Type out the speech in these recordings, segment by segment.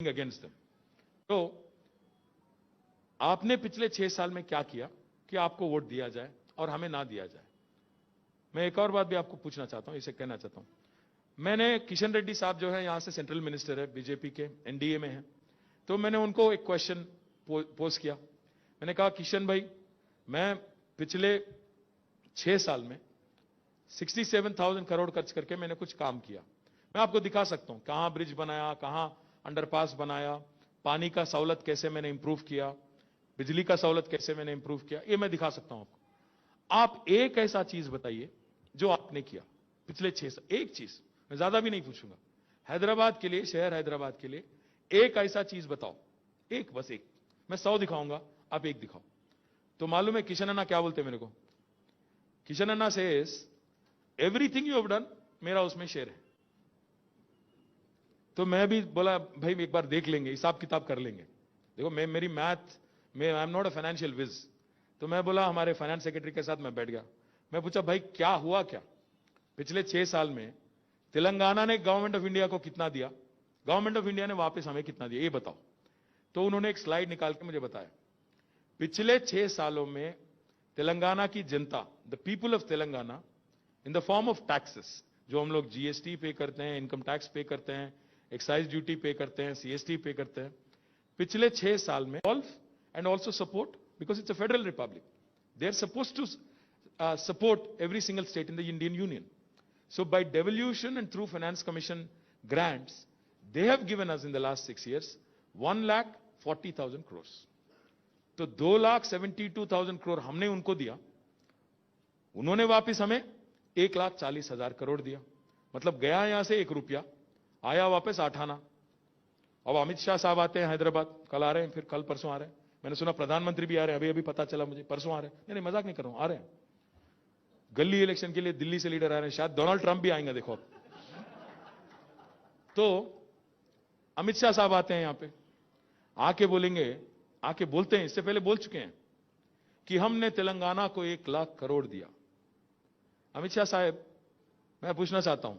Against them. तो आपने पिछले 6 साल में क्या किया कि आपको वोट दिया जाए और हमें ना दिया जाए? मैं एक और बात भी आपको पूछना चाहता हूं, इसे कहना चाहता हूं। मैंने किशन रेड्डी साहब जो है यहां से सेंट्रल मिनिस्टर है, बीजेपी के एनडीए में है, तो मैंने उनको एक क्वेश्चन पोस्ट किया। मैंने कहा किशन भाई, मैं पिछले 6 साल में 67,000 करोड़ खर्च करके मैंने कुछ काम किया। मैं आपको दिखा सकता हूं कहां ब्रिज बनाया, कहां अंडरपास बनाया, पानी का सहूलत कैसे मैंने इंप्रूव किया, बिजली का सहूलत कैसे मैंने इंप्रूव किया, ये मैं दिखा सकता हूं आपको। आप एक ऐसा चीज बताइए जो आपने किया पिछले 6 साल, एक चीज, मैं ज्यादा भी नहीं पूछूंगा। हैदराबाद के लिए, शहर हैदराबाद के लिए एक ऐसा चीज बताओ, एक, बस एक। मैं 100 दिखाऊंगा, आप एक दिखाओ। तो मालूम है किशन अन्ना क्या बोलते हैं मेरे को? Kishan Anna says everything you have done, मेरा उसमें शेयर है। तो मैं भी बोला भाई एक बार देख लेंगे, हिसाब किताब कर लेंगे। देखो मेरी मैथ में, I am not a financial whiz. तो मैं बोला हमारे फाइनेंस सेक्रेटरी के साथ मैं बैठ गया। मैं पूछा भाई क्या हुआ, क्या पिछले 6 साल में तेलंगाना ने गवर्नमेंट ऑफ इंडिया को कितना दिया, गवर्नमेंट ऑफ इंडिया ने वापस हमें कितना दिया, ये बताओ। तो उन्होंने एक स्लाइड निकाल के मुझे बताया, पिछले 6 सालों में तेलंगाना की जनता, the people of Telangana, in the form of taxes, जो हम लोग जीएसटी पे करते हैं, इनकम टैक्स पे करते हैं, एक्साइज ड्यूटी पे करते हैं, सीएसटी पे करते हैं, पिछले 6 साल में and also support, because it's a federal republic, they are suppose to support every single state in the Indian union. So by devolution and through finance commission grants, they have given us in the last 6 years 1,40,000 crores. तो 2,72,000 crore हमने उनको दिया, उन्होंने वापस हमें 1,40,000 करोड़ दिया। मतलब गया यहां से 1 रुपया, आया वापस 8 आना। अब अमित शाह साहब आते हैं हैदराबाद, कल आ रहे हैं, फिर कल परसों आ रहे हैं। मैंने सुना प्रधानमंत्री भी आ रहे हैं, अभी अभी पता चला मुझे, परसों आ रहे हैं। नहीं मजाक नहीं कर रहा हूं, आ रहे हैं। गली इलेक्शन के लिए दिल्ली से लीडर आ रहे हैं, शायद डोनाल्ड ट्रंप भी आएंगे, देखो अब। तो अमित शाह साहब आते हैं यहां पे, आके बोलेंगे, आके बोलते हैं, इससे पहले बोल चुके हैं कि हमने तेलंगाना को 1,00,000 करोड़ दिया। अमित शाह साहब, मैं पूछना चाहता हूं,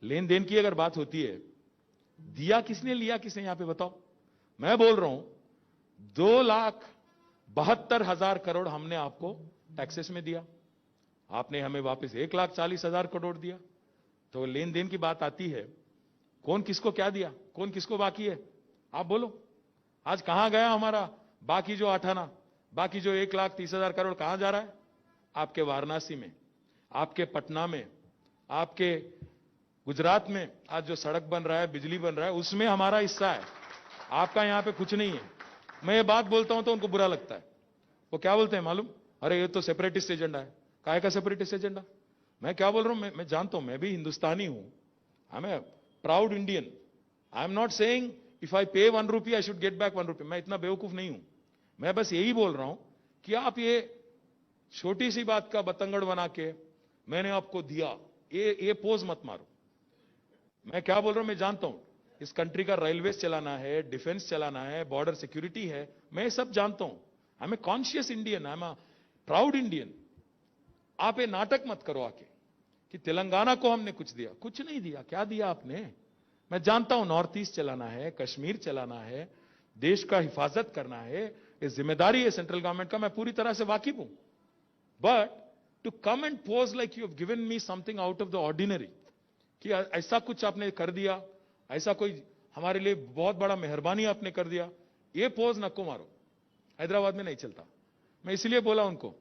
लेन देन की अगर बात होती है, दिया किसने, लिया किसने, यहां पे बताओ। मैं बोल रहा हूं 2,72,000 करोड़ हमने आपको टैक्सेस में दिया, आपने हमें वापस 1,40,000 करोड़ दिया। तो लेन देन की बात आती है, कौन किसको क्या दिया, कौन किसको बाकी है, आप बोलो। आज कहां गया हमारा बाकी जो 8 आना, बाकी जो 1,30,000 करोड़ कहां जा रहा है? आपके वाराणसी में, आपके पटना में, आपके गुजरात में आज जो सड़क बन रहा है, बिजली बन रहा है, उसमें हमारा हिस्सा है। आपका यहां पे कुछ नहीं है। मैं ये बात बोलता हूं तो उनको बुरा लगता है। वो क्या बोलते हैं मालूम? अरे ये तो सेपरेटिस्ट एजेंडा है। काहे का सेपरेटिस्ट एजेंडा? मैं क्या बोल रहा हूं, मैं जानता हूं, मैं भी हिंदुस्तानी हूं, I am a proud Indian. I am not saying if I pay 1 rupee I should get back 1 rupee. मैं इतना बेवकूफ नहीं हूं। मैं बस यही बोल रहा हूं कि आप ये छोटी सी बात का बतंगड़ बना के मैंने आपको दिया, ये पोज मत मारो। मैं क्या बोल रहा हूं, मैं जानता हूं। इस कंट्री का रेलवेज चलाना है, डिफेंस चलाना है, बॉर्डर सिक्योरिटी है, मैं सब जानता हूं। I am a conscious Indian, I am a proud Indian. आप ये नाटक मत करो आके कि तेलंगाना को हमने कुछ दिया। कुछ नहीं दिया। क्या दिया आपने? मैं जानता हूं नॉर्थ ईस्ट चलाना है, कश्मीर चलाना है, देश का हिफाजत करना है, ये जिम्मेदारी है सेंट्रल गवर्नमेंट का, मैं पूरी तरह से वाकिफ हूं। But to come and pose like you have given me something out of the ordinary, कि ऐसा कुछ आपने कर दिया, ऐसा कोई हमारे लिए बहुत बड़ा मेहरबानी आपने कर दिया, ये पोज नको मारो। हैदराबाद में नहीं चलता। मैं इसलिए बोला उनको,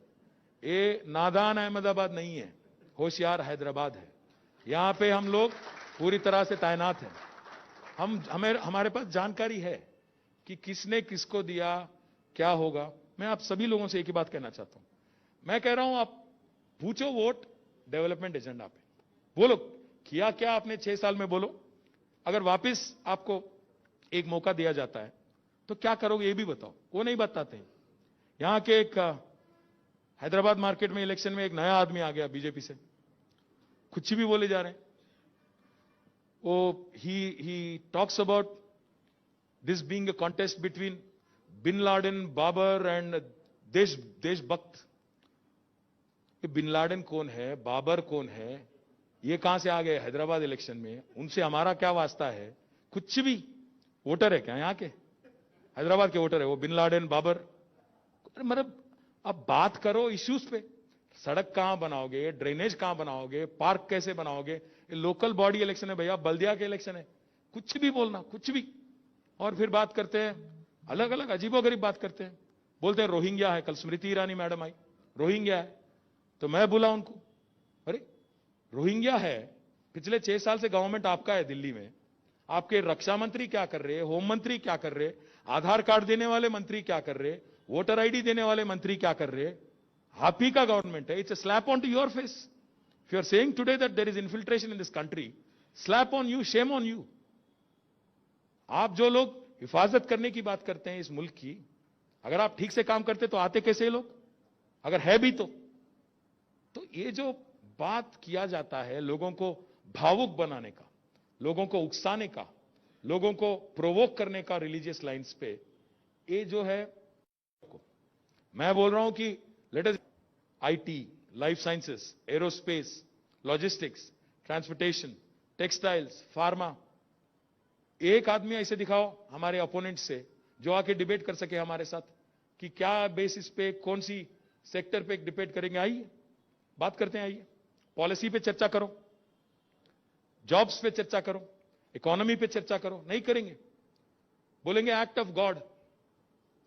ये नादान अहमदाबाद नहीं है, होशियार हैदराबाद है। यहां पे हम लोग पूरी तरह से तैनात हैं। हमारे पास जानकारी है कि किसने किसको दिया, क्या होगा। मैं आप सभी लोगों से एक ही बात कहना चाहता हूं। मैं कह रहा हूं, आप पूछो वोट डेवलपमेंट एजेंडा पे, बोलो किया क्या आपने 6 साल में, बोलो। अगर वापस आपको एक मौका दिया जाता है तो क्या करोगे, ये भी बताओ। वो नहीं बताते हैं। यहां के एक हैदराबाद मार्केट में इलेक्शन में एक नया आदमी आ गया बीजेपी से, कुछ भी बोले जा रहे हैं। वो ही talks about this being a contest between bin Laden, Babar and देशभक्त। बिन लाडेन कौन है, बाबर कौन है, ये कहां से आ गए हैदराबाद इलेक्शन में, उनसे हमारा क्या वास्ता है? कुछ भी। वोटर है क्या यहाँ के? हैदराबाद के वोटर है वो, बिन लादेन, बाबर। मतलब अब बात करो इश्यूज पे। सड़क कहां बनाओगे, ड्रेनेज कहां बनाओगे, पार्क कैसे बनाओगे? ये लोकल बॉडी इलेक्शन है भैया, बल्दिया के इलेक्शन है। कुछ भी बोलना, कुछ भी। और फिर बात करते हैं अलग अलग अजीबोगरीब बात करते हैं। बोलते हैं रोहिंग्या है, कल स्मृति ईरानी मैडम आई, रोहिंग्या है। तो मैं बोला उनको, अरे रोहिंग्या है, पिछले 6 साल से गवर्नमेंट आपका है दिल्ली में, आपके रक्षा मंत्री क्या कर रहे, होम मंत्री क्या कर रहे, आधार कार्ड देने वाले मंत्री क्या कर रहे, वोटर आईडी देने वाले मंत्री क्या कर रहे? आप ही का गवर्नमेंट है। It's a slap on to your face. If you are saying today that there is infiltration in this country, slap on you, shame on you. आप जो लोग हिफाजत करने की बात करते हैं इस मुल्क की, अगर आप ठीक से काम करते तो आते कैसे ये लोग? अगर है भी तो ये जो बात किया जाता है लोगों को भावुक बनाने का, लोगों को उकसाने का, लोगों को प्रोवोक करने का रिलीजियस लाइंस पे, ये जो है, मैं बोल रहा हूं कि let us IT, life sciences, aerospace, logistics, transportation, textiles, pharma, एक आदमी ऐसे दिखाओ हमारे अपोनेंट से जो आके डिबेट कर सके हमारे साथ कि क्या बेसिस पे, कौन सी सेक्टर पे डिबेट करेंगे। आइए बात करते हैं, आइए पॉलिसी पे चर्चा करो, जॉब्स पे चर्चा करो, इकोनॉमी पे चर्चा करो। नहीं करेंगे, बोलेंगे act of God,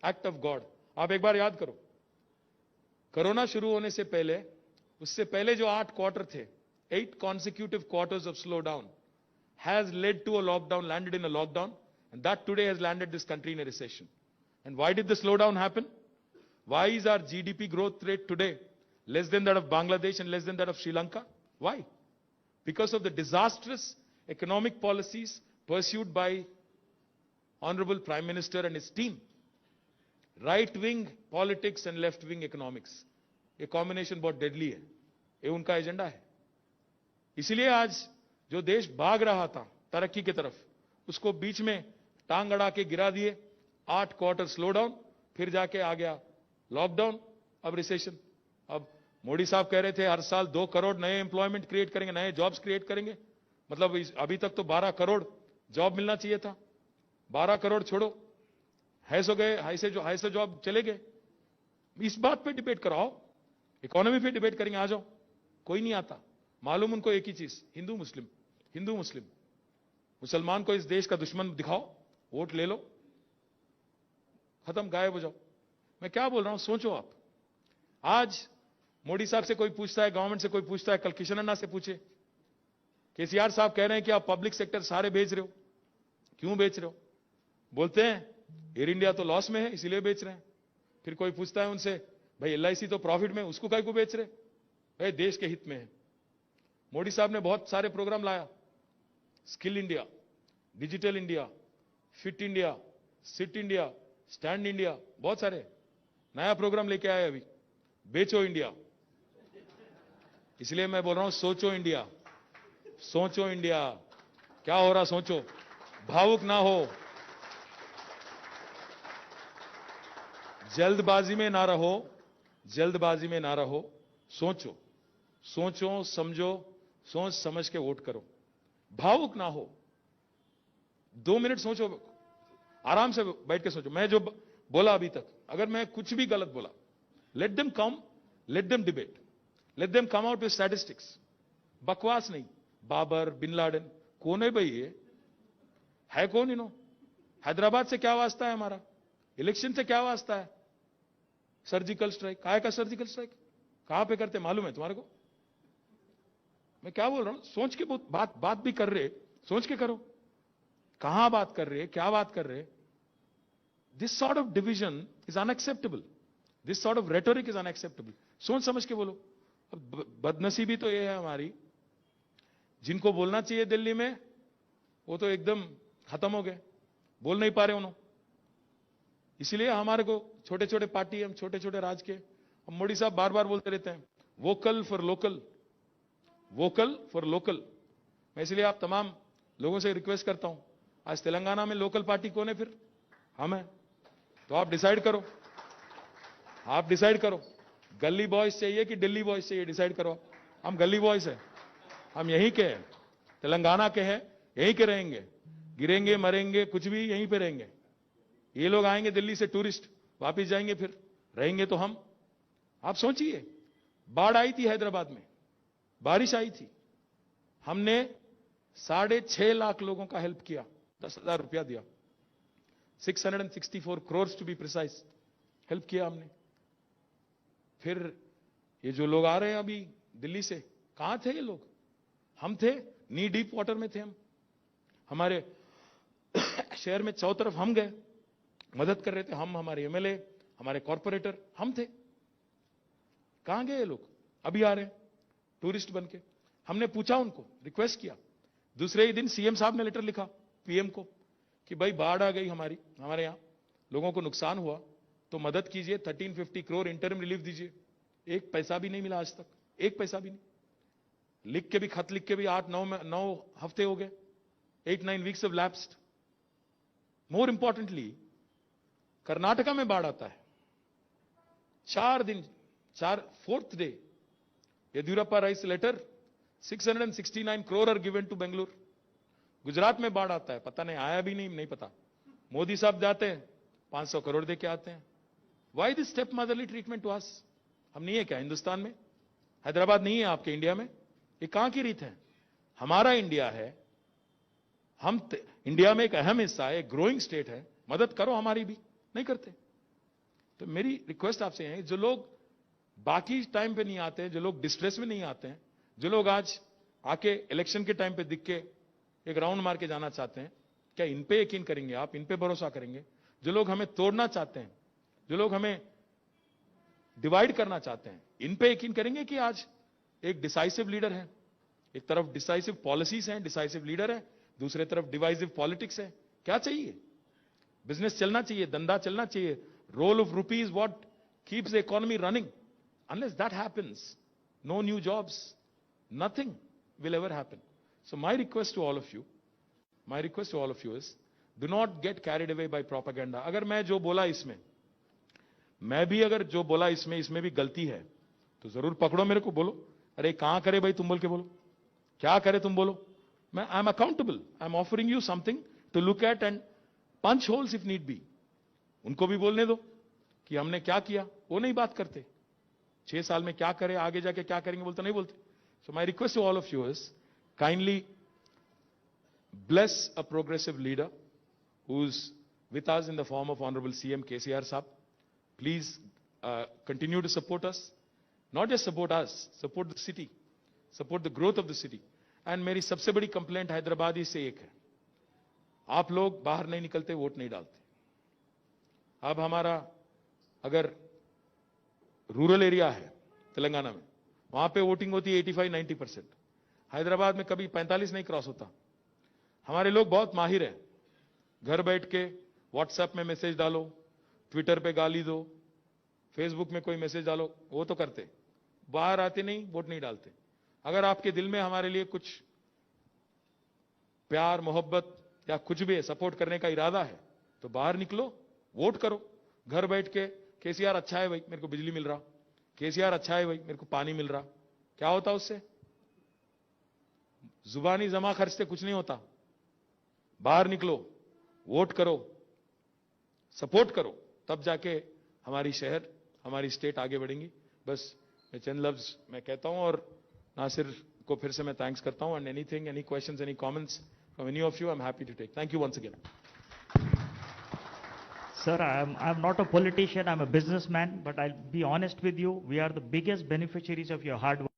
act of God. आप एक बार याद करो, कोरोना शुरू होने से पहले, उससे पहले जो 8 क्वार्टर थे, 8 consecutive quarters of slowdown has led to a lockdown, landed in a lockdown, and that today has landed this country in a recession. And why did the slowdown happen? Why is our GDP growth rate today less than that of Bangladesh and less than that of Sri Lanka? Why? Because of the disastrous economic policies pursued by Honorable Prime Minister and his team. Right-wing politics and left-wing economics, ये combination बहुत deadly है, ये उनका agenda है। इसीलिए आज जो देश भाग रहा था तरक्की की तरफ, उसको बीच में टांग अड़ा के गिरा दिए। 8 क्वार्टर स्लो डाउन, फिर जाके आ गया लॉकडाउन, अब रिसेशन। अब मोदी साहब कह रहे थे हर साल 2 करोड़ नए एम्प्लॉयमेंट क्रिएट करेंगे, नए जॉब्स क्रिएट करेंगे। मतलब अभी तक तो 12 करोड़ जॉब मिलना चाहिए था, 12 करोड़ छोड़ो, ऐसे जॉब चले गए। इस बात पे डिबेट कराओ, इकोनॉमी पे डिबेट करेंगे, आ जाओ। कोई नहीं आता। मालूम उनको एक ही चीज, हिंदू मुस्लिम, हिंदू मुस्लिम। मुसलमान को इस देश का दुश्मन दिखाओ, वोट ले लो, खत्म, गायब हो जाओ। मैं क्या बोल रहा हूं, सोचो आप। आज मोदी साहब से कोई पूछता है, गवर्नमेंट से कोई पूछता है, कल किशन अन्ना से पूछे, केसीआर साहब कह रहे हैं कि आप पब्लिक सेक्टर सारे बेच रहे हो, क्यों बेच रहे हो? बोलते हैं एयर इंडिया तो लॉस में है इसीलिए बेच रहे हैं। फिर कोई पूछता है उनसे, भाई एलआईसी तो प्रॉफिट में, उसको काय को बेच रहे? भाई देश के हित में है। मोदी साहब ने बहुत सारे प्रोग्राम लाया, skill India, digital India, fit India, sit India, stand India, बहुत सारे नया प्रोग्राम लेके आए अभी। बेचो इंडिया। इसलिए मैं बोल रहा हूं, सोचो इंडिया, सोचो इंडिया, क्या हो रहा सोचो, भावुक ना हो, जल्दबाजी में ना रहो, जल्दबाजी में ना रहो, सोचो, सोचो समझो, सोच समझ के वोट करो, भावुक ना हो। 2 मिनट सोचो, आराम से बैठ के सोचो। मैं जो बोला अभी तक, अगर मैं कुछ भी गलत बोला, let them come, let them debate, let them come out with statistics. बकवास नहीं। बाबर, बिन लादेन, कौन है भाई ये? है कौन इन्हों? हैदराबाद से क्या वास्ता है हमारा? इलेक्शन से क्या वास्ता है? सर्जिकल स्ट्राइक, काहे का सर्जिकल स्ट्राइक? कहां पे करते मालूम है तुम्हारे को? मैं क्या बोल रहा हूं, सोच के बात भी कर रहे, सोच के करो। कहां बात कर रहे, क्या बात कर रहे? This sort of division is unacceptable, this sort of rhetoric is unacceptable. सोच समझ के बोलो। अब बदनसीबी तो ये है हमारी, जिनको बोलना चाहिए दिल्ली में वो तो एकदम खत्म हो गए, बोल नहीं पा रहे उन्होंने। इसलिए हमारे को छोटे छोटे पार्टी, हम छोटे छोटे राज के, हम मोदी साहब बार बार बोलते रहते हैं vocal for local, vocal for local. मैं इसलिए आप तमाम लोगों से रिक्वेस्ट करता हूं, आज तेलंगाना में लोकल पार्टी कौन है? फिर हम हैं। तो आप डिसाइड करो, आप डिसाइड करो, गली बॉयज चाहिए कि दिल्ली बॉयज चाहिए, डिसाइड करो। हम गली बॉयज हैं, हम यहीं के हैं, तेलंगाना के हैं, यहीं के रहेंगे। गिरेंगे मरेंगे कुछ भी यहीं पे रहेंगे। ये लोग आएंगे दिल्ली से टूरिस्ट, वापस जाएंगे, फिर रहेंगे तो हम। आप सोचिए, बाढ़ आई थी हैदराबाद में, बारिश आई थी, हमने 6.5 लाख लोगों का हेल्प किया, 10,000 रुपया दिया, 664 crore to be precise help किया हमने। फिर ये जो लोग आ रहे हैं अभी दिल्ली से, कहां थे ये लोग? हम थे, नी डीप वाटर में थे हम। हमारे शहर में चारों तरफ हम गए, मदद कर रहे थे हम, हमारे एमएलए, हमारे कॉर्पोरेटर, हम थे। कहां गए ये लोग? अभी आ रहे हैं टूरिस्ट बन के। हमने पूछा उनको, रिक्वेस्ट किया, दूसरे ही दिन सीएम साहब ने लेटर लिखा पीएम को कि भाई बाढ़ आ गई हमारे यहां, लोगों को नुकसान हुआ, तो मदद कीजिए, 1350 करोड़ इंटरिम रिलीफ दीजिए। एक पैसा भी नहीं मिला आज तक, एक पैसा भी नहीं। लिख के भी, खत लिख के भी 8-9 हफ्ते हो गए, 8-9 weeks of lapsed. More importantly, Karnataka में बाढ़ आता है, 4 दिन, 4th day, Yediyurappa writes letter, 669 crore are given to Bengaluru. Gujarat में बाढ़ आता है, पता नहीं आया भी नहीं पता, मोदी साहब जाते हैं 500 करोड़ दे के आते हैं। Why this step motherly treatment to us? हम नहीं है क्या हिंदुस्तान में? हैदराबाद नहीं है आपके इंडिया में? ये कहां की रीत है? हमारा इंडिया है, हम इंडिया में एक अहम हिस्सा है, एक ग्रोइंग स्टेट है, मदद करो हमारी भी, नहीं करते। तो मेरी रिक्वेस्ट आपसे है, जो लोग बाकी टाइम पे नहीं आते हैं, जो लोग डिस्ट्रेस में नहीं आते हैं, जो लोग आज आके इलेक्शन के टाइम पे दिख के एक राउंड मार के जाना चाहते हैं, क्या इन पे यकीन करेंगे आप? इन पे भरोसा करेंगे? जो लोग हमें तोड़ना चाहते हैं, जो लोग हमें डिवाइड करना चाहते हैं, इन पे यकीन करेंगे कि आज एक डिसाइसिव लीडर है? एक तरफ डिसाइसिव पॉलिसीज हैं, डिसाइसिव लीडर है, दूसरे तरफ डिवाइसिव पॉलिटिक्स है। क्या चाहिए? बिजनेस चलना चाहिए, धंधा चलना चाहिए। Role of rupee is what keeps the economy running. Unless that happens, no new jobs, nothing will ever happen. So my request to all of you is, do not get carried away by propaganda. अगर मैं जो बोला इसमें, मैं भी अगर जो बोला इसमें भी गलती है, तो जरूर पकड़ो मेरे को, बोलो, अरे कहां करे भाई तुम बोल के बोलो, क्या करे तुम बोलो। मैं I am accountable, I am offering you something to look at and punch holes if need be. उनको भी बोलने दो कि हमने क्या किया, वो नहीं बात करते। 6 साल में क्या करे, आगे जाके क्या करेंगे बोलते नहीं बोलते। So my request to all of you is, kindly bless a progressive leader who's with us in the form of Honorable CM KCR Saab. Please continue to support us. Not just support us, support the city, support the growth of the city. And मेरी सबसे बड़ी complaint Hyderabadi से एक है, आप लोग बाहर नहीं निकलते, वोट नहीं डालते। अब हमारा अगर रूरल एरिया है तेलंगाना में, वहां पे वोटिंग होती है 85-90%। हैदराबाद में कभी 45 नहीं क्रॉस होता। हमारे लोग बहुत माहिर हैं, घर बैठ के व्हाट्सएप में मैसेज डालो, ट्विटर पे गाली दो, फेसबुक में कोई मैसेज डालो, वो तो करते, बाहर आते नहीं, वोट नहीं डालते। अगर आपके दिल में हमारे लिए कुछ प्यार मोहब्बत या कुछ भी सपोर्ट करने का इरादा है, तो बाहर निकलो, वोट करो। घर बैठ के केसीआर अच्छा है भाई, मेरे को बिजली मिल रहा, केसीआर अच्छा है भाई, मेरे को पानी मिल रहा, क्या होता उससे? जुबानी जमा खर्च से कुछ नहीं होता। बाहर निकलो, वोट करो, सपोर्ट करो, तब जाके हमारी शहर, हमारी स्टेट आगे बढ़ेंगी। बस मैं चंद लफ्ज मैं कहता हूं, और नासिर को फिर से मैं थैंक्स करता हूं। And anything, any questions, any comments from any of you, I am happy to take. Thank you once again. Sir, I'm not a politician, I'm a businessman, but I'll be honest with you, we are the biggest beneficiaries of your hard work.